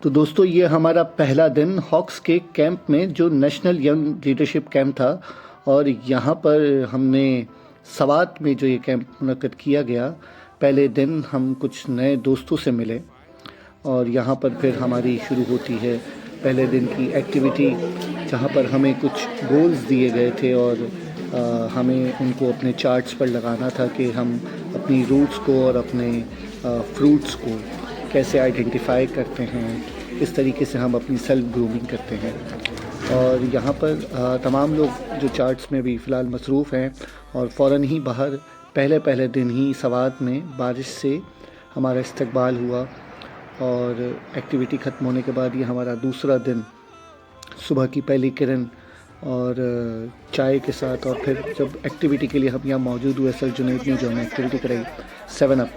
तो दोस्तों ये हमारा पहला दिन हॉक्स के कैंप में जो नेशनल यंग लीडरशिप कैंप था। और यहाँ पर हमने सवात में जो ये कैंप मुनक्कद किया गया, पहले दिन हम कुछ नए दोस्तों से मिले। और यहाँ पर फिर हमारी शुरू होती है पहले दिन की एक्टिविटी, जहाँ पर हमें कुछ गोल्स दिए गए थे और हमें उनको अपने चार्ट्स पर लगाना था कि हम अपनी रूट्स को और अपने फ्रूट्स को कैसे आइडेंटिफाई करते हैं। इस तरीके से हम अपनी सेल्फ ग्रूमिंग करते हैं। और यहाँ पर तमाम लोग जो चार्ट्स में भी फ़िलहाल मसरूफ़ हैं। और फ़ौरन ही बाहर पहले पहले दिन ही सवात में बारिश से हमारा इस्तकबाल हुआ। और एक्टिविटी ख़त्म होने के बाद ये हमारा दूसरा दिन, सुबह की पहली किरण और चाय के साथ। और फिर जब एक्टिविटी के लिए हम यहाँ मौजूद हुए सर जुनैद ने जो हमें एक्टिविटी कराई 7 अप,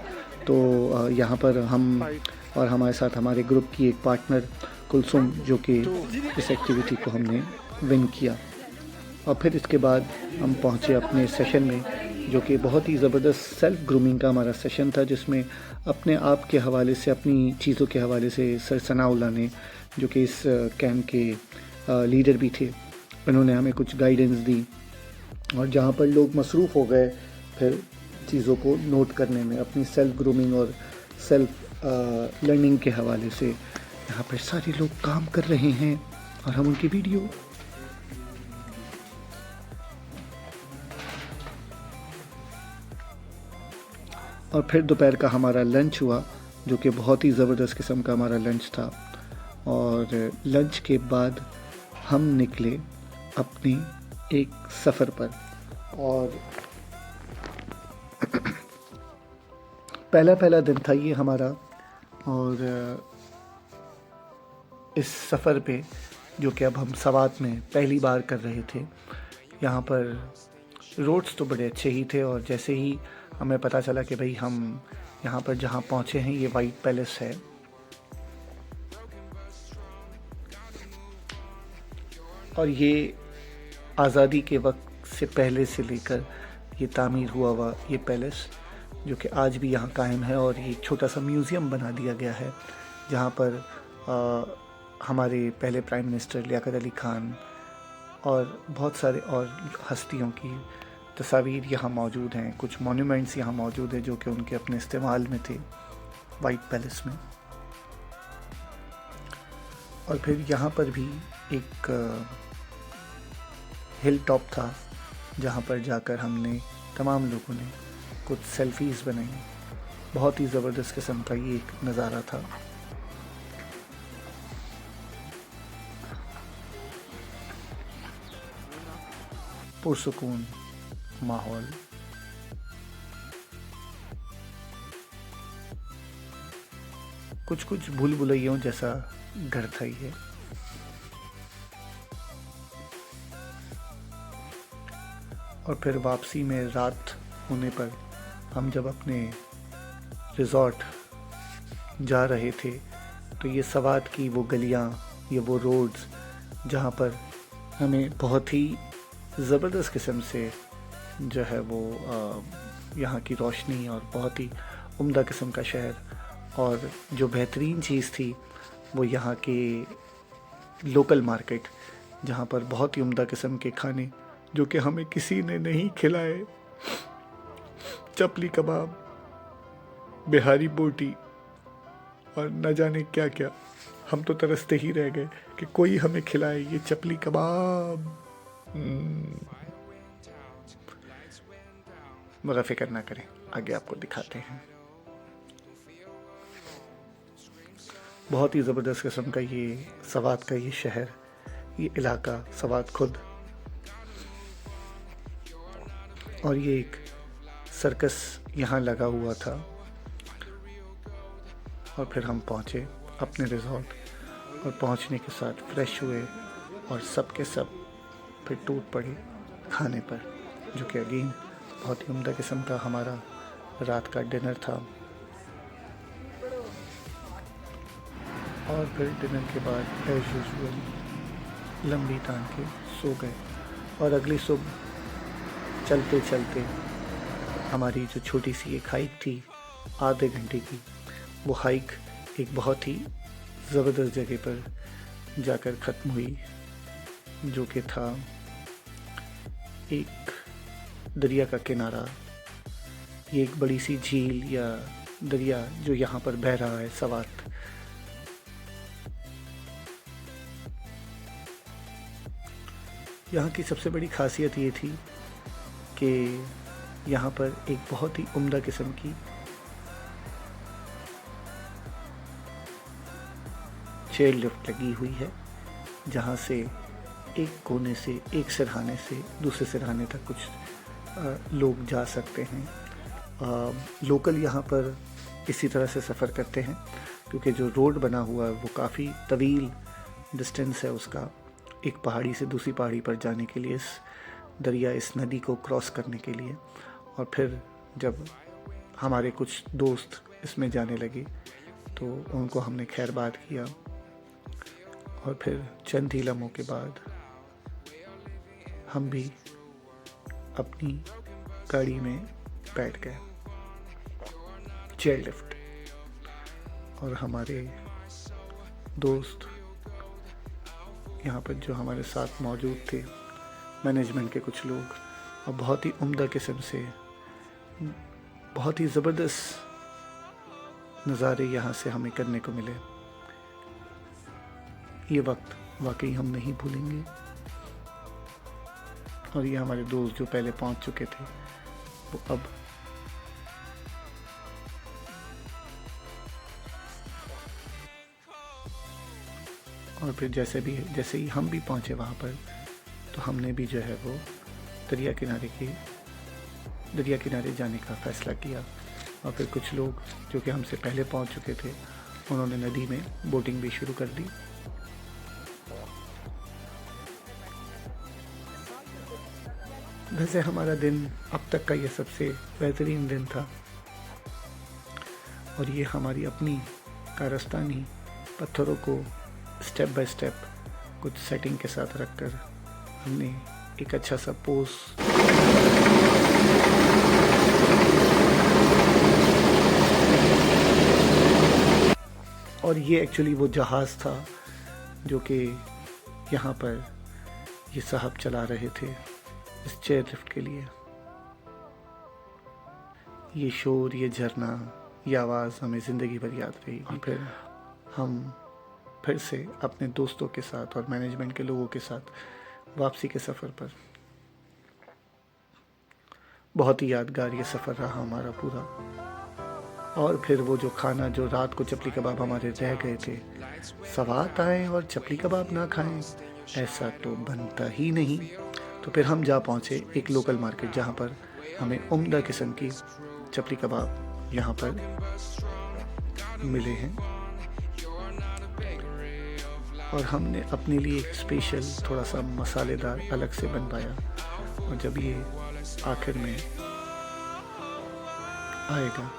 तो यहाँ पर हम और हमारे साथ हमारे ग्रुप की एक पार्टनर कुलसुम, जो कि इस एक्टिविटी को हमने विन किया। और फिर इसके बाद हम पहुँचे अपने सेशन में, जो कि बहुत ही ज़बरदस्त सेल्फ ग्रूमिंग का हमारा सेशन था, जिसमें अपने आप के हवाले से, अपनी चीज़ों के हवाले से सर सनाउल्लाह ने, जो कि इस कैंप के लीडर भी थे, उन्होंने हमें कुछ गाइडेंस दी। और जहाँ पर लोग मसरूफ़ हो गए फिर चीज़ों को नोट करने में, अपनी सेल्फ ग्रूमिंग और सेल्फ लर्निंग के हवाले से, यहाँ पर सारे लोग काम कर रहे हैं और हम उनकी वीडियो। और फिर दोपहर का हमारा लंच हुआ, जो कि बहुत ही ज़बरदस्त किस्म का हमारा लंच था। और लंच के बाद हम निकले अपने एक सफ़र पर। और पहला दिन था ये हमारा। और इस सफ़र पे, जो कि अब हम सवात में पहली बार कर रहे थे, यहाँ पर रोड्स तो बड़े अच्छे ही थे। और जैसे ही हमें पता चला कि भाई हम यहाँ पर जहाँ पहुँचे हैं ये वाइट पैलेस है, और ये आज़ादी के वक्त से पहले से लेकर ये तामीर हुआ ये पैलेस, जो कि आज भी यहाँ कायम है। और ये छोटा सा म्यूज़ियम बना दिया गया है, जहाँ पर हमारे पहले प्राइम मिनिस्टर लियाकत अली खान और बहुत सारे और हस्तियों की तस्वीर यहाँ मौजूद हैं। कुछ मॉन्यूमेंट्स यहाँ मौजूद हैं जो कि उनके अपने इस्तेमाल में थे वाइट पैलेस में। और फिर यहाँ पर भी एक हिल टॉप था, जहाँ पर जाकर हमने तमाम लोगों ने कुछ सेल्फीज़ बनाई। बहुत ही ज़बरदस्त किस्म का ये एक नज़ारा था। पुरसुकून माहौल। कुछ भूल भुलैयों जैसा घर था ये। और फिर वापसी में रात होने पर हम जब अपने रिज़ॉर्ट जा रहे थे, तो ये सवात की वो गलियां, ये वो रोड्स, जहाँ पर हमें बहुत ही ज़बरदस्त किस्म से जो है वो यहाँ की रोशनी और बहुत ही उम्दा किस्म का शहर। और जो बेहतरीन चीज़ थी वो यहाँ के लोकल मार्केट, जहाँ पर बहुत ही उम्दा किस्म के खाने, जो कि हमें किसी ने नहीं खिलाए, चपली कबाब, बिहारी बोटी और न जाने क्या क्या, हम तो तरसते ही रह गए कि कोई हमें खिलाए ये चपली कबाब। मगर फिक्र ना करें, आगे आपको दिखाते हैं। बहुत ही ज़बरदस्त किस्म का ये सवात का ये शहर, ये इलाका, सवात खुद। और ये एक सर्कस यहाँ लगा हुआ था। और फिर हम पहुँचे अपने रिज़ॉर्ट, और पहुँचने के साथ फ्रेश हुए और सब के सब फिर टूट पड़े खाने पर, जो कि अगेन बहुत ही उम्दा किस्म का हमारा रात का डिनर था। और फिर डिनर के बाद एज यूजुअल लंबी टांग के सो गए। और अगली सुबह चलते चलते हमारी जो छोटी सी एक हाइक थी आधे घंटे की, वो हाइक एक बहुत ही ज़बरदस्त जगह पर जाकर ख़त्म हुई, जो कि था एक दरिया का किनारा। ये एक बड़ी सी झील या दरिया जो यहाँ पर बह रहा है, सवात। यहाँ की सबसे बड़ी खासियत ये थी कि यहाँ पर एक बहुत ही उम्दा किस्म की चेयर लिफ्ट लगी हुई है, जहाँ से एक कोने से, एक सिरहाने से दूसरे सिरहाने तक कुछ लोग जा सकते हैं। लोकल यहाँ पर इसी तरह से सफ़र करते हैं, क्योंकि जो रोड बना हुआ है वो काफ़ी तवील डिस्टेंस है उसका, एक पहाड़ी से दूसरी पहाड़ी पर जाने के लिए, इस नदी को क्रॉस करने के लिए। और फिर जब हमारे कुछ दोस्त इसमें जाने लगे तो उनको हमने खैरबाद किया, और फिर चंद ही लम्हों के बाद हम भी अपनी गाड़ी में बैठ गए, चेयर लिफ्ट। और हमारे दोस्त यहाँ पर जो हमारे साथ मौजूद थे, मैनेजमेंट के कुछ लोग, और बहुत ही उम्दा किस्म से बहुत ही ज़बरदस्त नज़ारे यहाँ से हमें करने को मिले। ये वक्त वाकई हम नहीं भूलेंगे। और ये हमारे दोस्त जो पहले पहुँच चुके थे वो अब और फिर जैसे ही हम भी पहुँचे वहाँ पर, तो हमने भी जो है वो दरिया किनारे जाने का फ़ैसला किया। और फिर कुछ लोग जो कि हमसे पहले पहुँच चुके थे, उन्होंने नदी में बोटिंग भी शुरू कर दी। वैसे हमारा दिन अब तक का ये सबसे बेहतरीन दिन था, और ये हमारी अपनी कारस्तानी पत्थरों को स्टेप बाय स्टेप कुछ सेटिंग के साथ रखकर हमने एक अच्छा सा पोज और ये एक्चुअली वो जहाज़ था जो कि यहाँ पर ये साहब चला रहे थे इस चेयर लिफ्ट के लिए। ये शोर, ये झरना, ये आवाज़ हमें ज़िंदगी भर याद रहेगी। फिर हम फिर से अपने दोस्तों के साथ और मैनेजमेंट के लोगों के साथ वापसी के सफ़र पर। बहुत ही यादगार ये सफ़र रहा हमारा पूरा। और फिर वो जो खाना, जो रात को चपली कबाब हमारे रह गए थे, सवात आए और चपली कबाब ना खाएं, ऐसा तो बनता ही नहीं। तो फिर हम जा पहुँचे एक लोकल मार्केट, जहाँ पर हमें उम्दा किस्म की चपली कबाब यहाँ पर मिले हैं। और हमने अपने लिए एक स्पेशल थोड़ा सा मसालेदार अलग से बनवाया, और जब ये आखिर में आएगा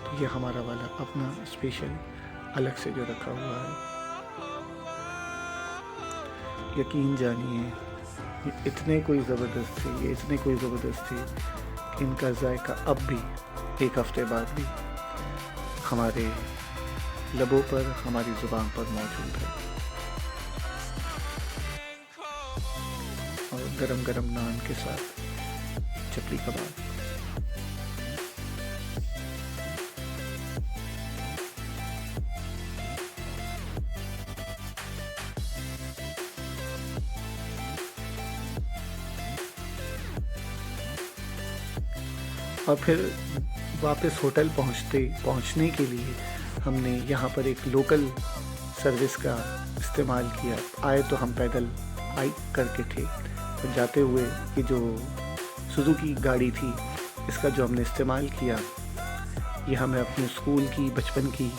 तो ये हमारा वाला अपना स्पेशल अलग से जो रखा हुआ है, यकीन जानिए ये इतने कोई ज़बरदस्त थे कि इनका जायका अब भी एक हफ्ते बाद भी हमारे लबों पर, हमारी ज़ुबान पर मौजूद है। और गरम गरम नान के साथ चपली कबाब। और फिर वापस होटल पहुंचने के लिए हमने यहाँ पर एक लोकल सर्विस का इस्तेमाल किया। आए तो हम पैदल बाइक करके थे, तो जाते हुए ये जो सुजुकी गाड़ी थी, इसका जो हमने इस्तेमाल किया, ये हमें अपने स्कूल की, बचपन की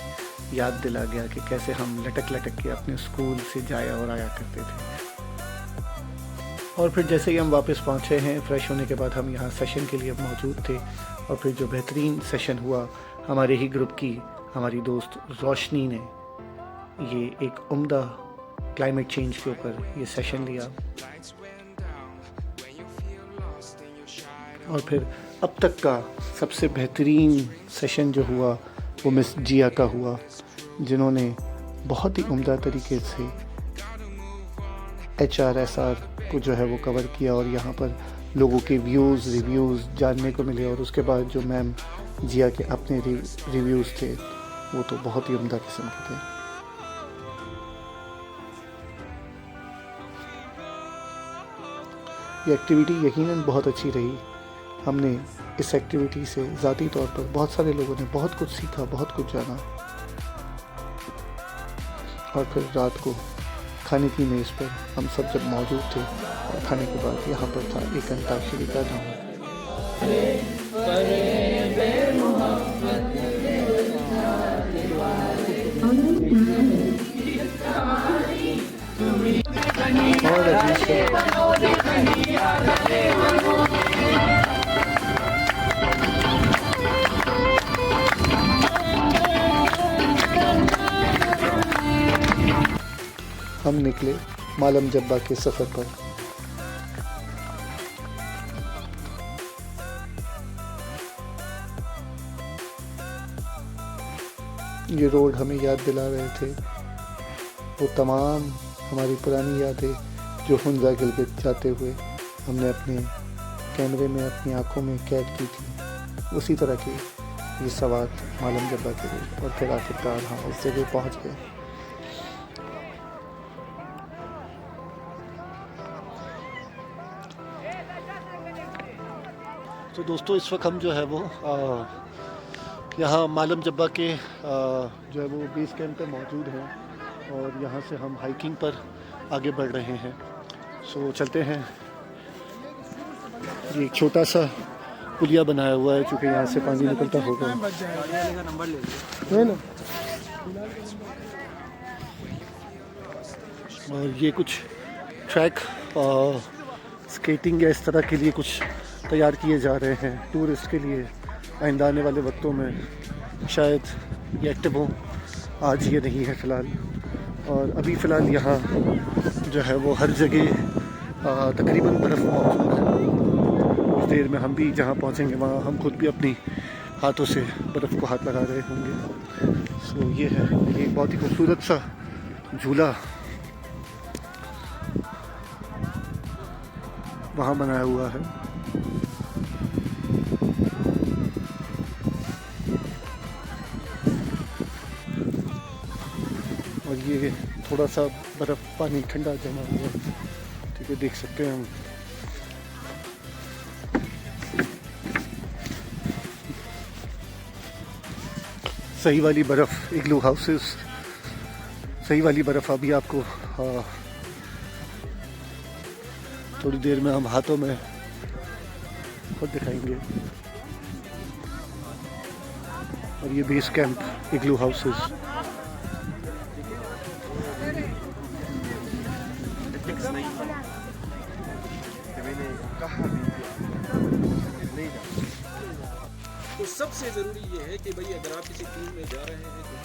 याद दिला गया कि कैसे हम लटक के अपने स्कूल से जाया और आया करते थे। और फिर जैसे ही हम वापस पहुँचे हैं, फ्रेश होने के बाद हम यहाँ सेशन के लिए मौजूद थे। और फिर जो बेहतरीन सेशन हुआ, हमारे ही ग्रुप की हमारी दोस्त रोशनी ने ये एक उम्दा क्लाइमेट चेंज के ऊपर ये सेशन लिया। और फिर अब तक का सबसे बेहतरीन सेशन जो हुआ वो मिस जिया का हुआ, जिन्होंने बहुत ही उम्दा तरीके से HRSR को जो है वो कवर किया और यहाँ पर लोगों के रिव्यूज़ जानने को मिले। और उसके बाद जो मैम जिया के अपने रिव्यूज़ थे वो तो बहुत ही उम्दा किस्म के थे। ये एक्टिविटी यकीनन बहुत अच्छी रही। हमने इस एक्टिविटी से ज़ाती तौर पर बहुत सारे लोगों ने बहुत कुछ सीखा, बहुत कुछ जाना। और फिर रात को खाने की मेज़ पर हम सब जब मौजूद थे और खाने के बाद यहाँ पर था एक अंताक्षरी का नाम। हम निकले मालम जब्बा के सफ़र पर। ये रोड हमें याद दिला रहे थे वो तमाम हमारी पुरानी यादें जो हुंजा गिलगित जाते हुए हमने अपने कैमरे में अपनी आंखों में कैद की थी। उसी तरह की ये सवात मालम जब्बा के लिए। और फिर आखिरकार हम उस जगह पहुँच गए। तो दोस्तों इस वक्त हम जो है वो यहाँ मालम जब्बा के जो है वो बेस कैंप पे मौजूद हैं और यहाँ से हम हाइकिंग पर आगे बढ़ रहे हैं। सो चलते हैं। ये एक छोटा सा पुलिया बनाया हुआ है क्योंकि यहाँ से पानी निकलता होगा। है ना। और ये कुछ ट्रैक स्केटिंग या इस तरह के लिए कुछ तैयार किए जा रहे हैं टूरिस्ट के लिए। आइंदा आने वाले वक्तों में शायद ये एक्टिव हो। आज ये नहीं है फ़िलहाल। और अभी फ़िलहाल यहाँ जो है वो हर जगह तकरीबन बर्फ़ मौजूद है। कुछ देर में हम भी जहाँ पहुँचेंगे वहाँ हम खुद भी अपनी हाथों से बर्फ़ को हाथ लगा रहे होंगे। सो ये है, ये बहुत ही खूबसूरत सा झूला वहाँ बनाया हुआ है। और ये थोड़ा सा बर्फ़ पानी ठंडा जमा हुआ है, ठीक है, देख सकते हैं हम। सही वाली बर्फ़ इग्लू हाउसेस, सही वाली बर्फ़ अभी आपको थोड़ी देर में हम हाथों में खुद दिखाएंगे। और ये बेस कैंप इग्लू हाउसेस। तो सबसे ज़रूरी ये है कि भाई अगर आप किसी टीम में जा रहे हैं तो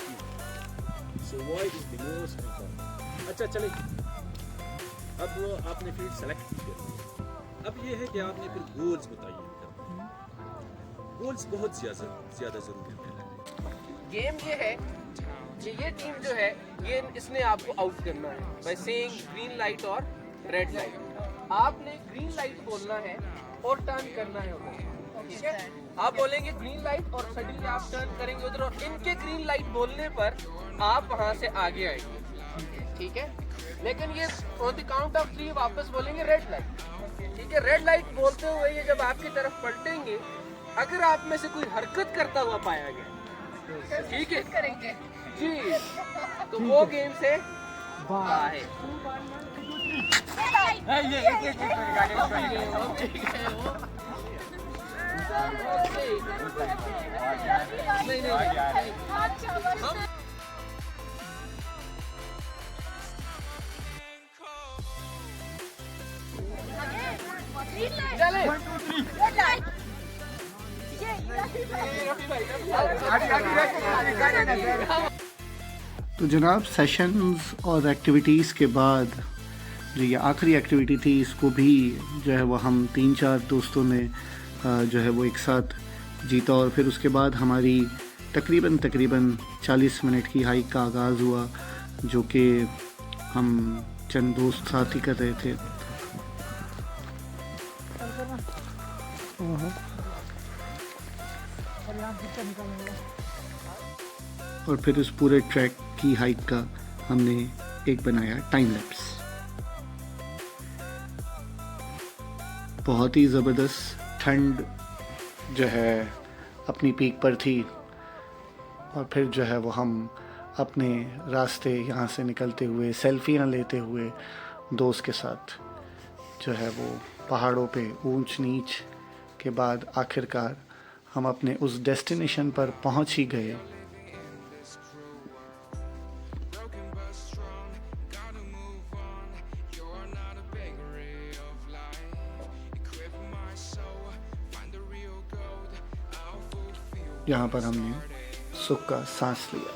so what is the most important. अच्छा चले, अब वो आपने फील्ड सेलेक्ट की है। अब ये है कि आपने फिर गोल्स बताइए। गोल्स बहुत ज़्यादा ज़रूरी है। गेम ये है कि ये टीम जो है ये इसने आपको आउट करना है बाय सेइंग ग्रीन लाइट और रेड लाइट। आपने ग्रीन लाइट बोलना है और टर्न करना है उधर, ठीक है। आप बोलेंगे ग्रीन लाइट और सडनली आप टर्न करेंगे उधर और इनके ग्रीन लाइट बोलने पर आप वहां से आगे आएंगे, ठीक है। लेकिन ये ऑन द काउंट ऑफ 3 वापस बोलेंगे रेड लाइट, ठीक है। रेड लाइट बोलते हुए ये जब आपकी तरफ पलटेंगे, अगर आप में से कोई हरकत करता हुआ पाया गया, ठीक है, करेंगे जी, तो वो गेम से बाहर है। तो जनाब सेशंस और एक्टिविटीज़ के बाद जो ये आखिरी एक्टिविटी थी, इसको भी जो है वो हम 3-4 दोस्तों ने जो है वो एक साथ जीता। और फिर उसके बाद हमारी तकरीबन 40 मिनट की हाइक का आगाज़ हुआ जो कि हम चंद दोस्त साथ ही कर रहे थे। और फिर उस पूरे ट्रैक की हाइक का हमने एक बनाया टाइम लैप्स। बहुत ही ज़बरदस्त ठंड जो है अपनी पीक पर थी, और फिर जो है वो हम अपने रास्ते यहाँ से निकलते हुए सेल्फियाँ लेते हुए दोस्त के साथ जो है वो पहाड़ों पे ऊंच नीच के बाद आखिरकार हम अपने उस डेस्टिनेशन पर पहुँच ही गए। यहाँ पर हमने सुख का सांस लिया।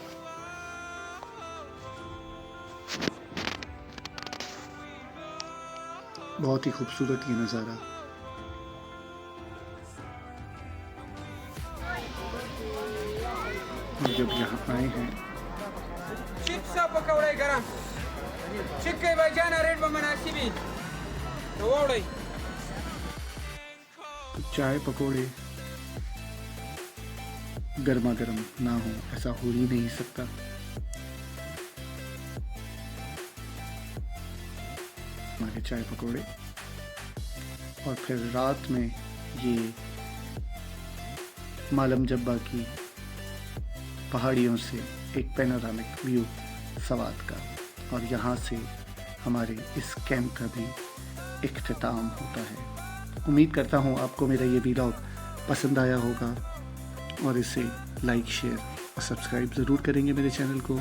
बहुत ही खूबसूरत ये नज़ारा। जब यहाँ आए हैं चिप्सा पकौड़े गरम चिक्के भाईजान रेट बमनासिबी तो चाय पकोड़े गर्मा गर्म ना हो ऐसा हो ही नहीं सकता। हमारे चाय पकोड़े, और फिर रात में ये मालम जब्बा की पहाड़ियों से एक पैनोरामिक व्यू सवात का, और यहाँ से हमारे इस कैंप का भी इख्तिताम होता है। उम्मीद करता हूँ आपको मेरा ये व्लॉग पसंद आया होगा, और इसे लाइक शेयर और सब्सक्राइब ज़रूर करेंगे मेरे चैनल को।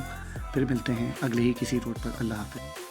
फिर मिलते हैं अगले ही किसी रोड पर। अल्लाह हाफ़िज़।